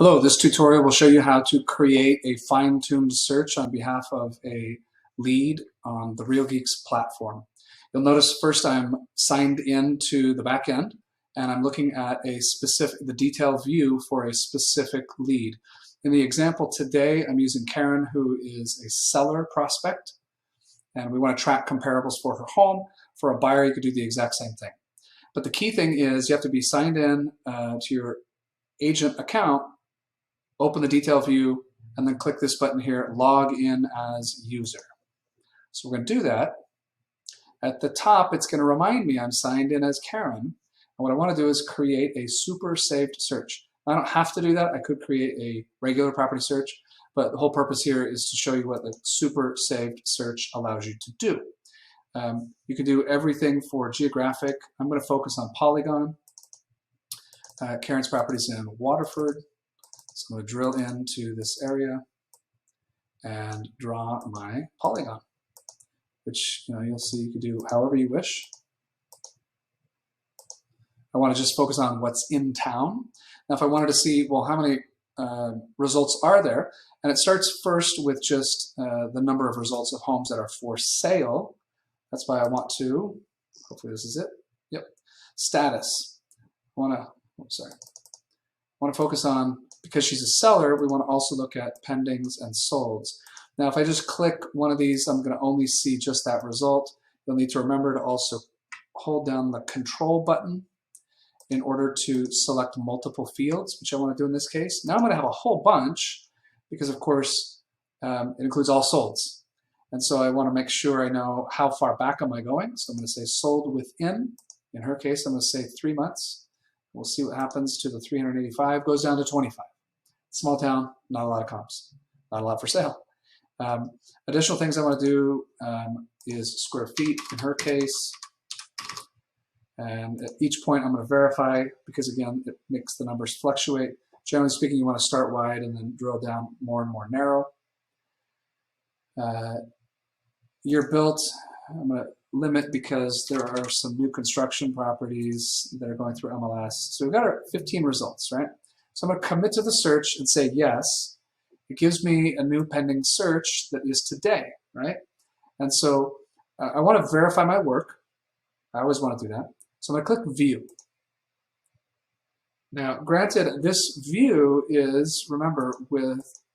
Hello, this tutorial will show you how to create a fine-tuned search on behalf of a lead on the RealGeeks platform. You'll notice first I'm signed in to the back end and I'm looking at the detail view for a specific lead. In the example today, I'm using Karen, who is a seller prospect, and we want to track comparables for her home. For a buyer, you could do the exact same thing. But the key thing is you have to be signed in to your agent account, open the detail view, and then click this button here, log in as user. So we're going to do that. At the top, it's going to remind me I'm signed in as Karen. And what I want to do is create a super saved search. I don't have to do that. I could create a regular property search, but the whole purpose here is to show you what the super saved search allows you to do. You can do everything for geographic. I'm going to focus on Polygon. Karen's property is in Waterford. So I'm going to drill into this area and draw my polygon, which you'll see you can do however you wish. I want to just focus on what's in town. Now, if I wanted to see, well, how many results are there? And it starts first with just the number of results of homes that are for sale. That's why I want to, hopefully this is it. Yep. Status. I want to focus on, because she's a seller, we want to also look at pendings and solds. Now, if I just click one of these, I'm going to only see just that result. You'll need to remember to also hold down the control button in order to select multiple fields, which I want to do in this case. Now I'm going to have a whole bunch because, of course, it includes all solds. And so I want to make sure I know how far back am I going. So I'm going to say sold within. In her case, I'm going to say 3 months. We'll see what happens to the 385, goes down to 25. Small town, not a lot of comps, not a lot for sale. Additional things I want to do is square feet in her case. And at each point I'm going to verify because, again, it makes the numbers fluctuate. Generally speaking, you want to start wide and then drill down more and more narrow. Year built, I'm going to limit because there are some new construction properties that are going through MLS. So we've got our 15 results, right? So I'm going to commit to the search and say yes. It gives me a new pending search that is today, right? And so I want to verify my work. I always want to do that. So I'm going to click View. Now, granted, this view is, remember,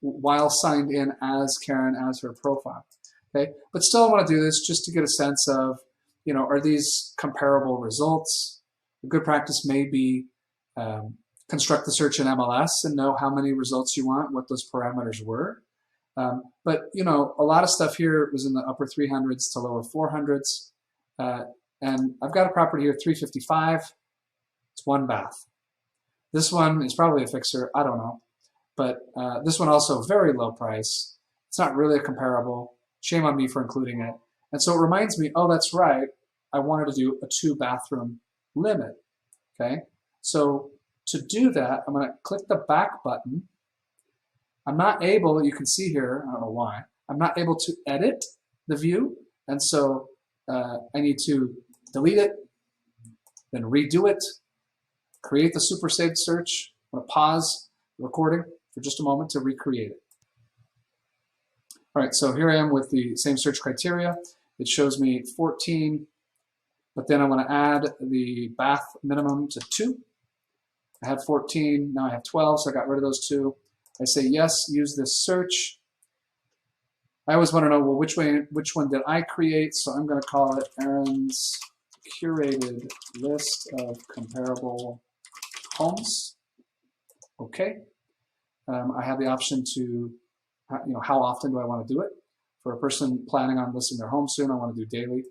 while signed in as Karen, as her profile. Okay? But still I want to do this just to get a sense of, are these comparable results? A good practice may be construct the search in MLS and know how many results you want, what those parameters were. But a lot of stuff here was in the upper 300s to lower 400s. And I've got a property here, 355. It's 1 bath. This one is probably a fixer, I don't know. But this one also very low price. It's not really a comparable. Shame on me for including it. And so it reminds me, oh, that's right, I wanted to do a 2-bathroom limit, okay? So to do that, I'm going to click the back button. I'm not able, you can see here, I don't know why, I'm not able to edit the view. And so I need to delete it, then redo it, create the super saved search. I'm going to pause the recording for just a moment to recreate it. All right, so here I am with the same search criteria. It shows me 14, but then I want to add the bath minimum to 2. I had 14, now I have 12, so I got rid of those 2. I say yes, use this search. I always want to know, well, which one did I create? So I'm going to call it Aaron's curated list of comparable homes. Okay. I have the option to, how often do I want to do it? For a person planning on listing their home soon, I want to do daily.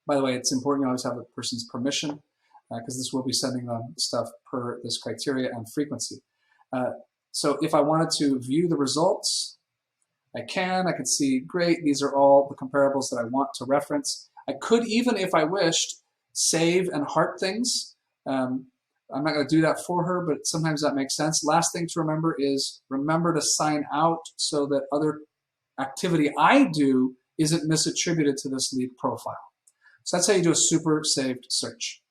By the way, it's important you always have the person's permission because this will be sending them stuff per this criteria and frequency. So if I wanted to view the results, I can see, great, these are all the comparables that I want to reference. I could even, if I wished, save and heart things. I'm not going to do that for her, but sometimes that makes sense. Last thing to remember is remember to sign out so that other activity I do isn't misattributed to this lead profile. So that's how you do a super saved search.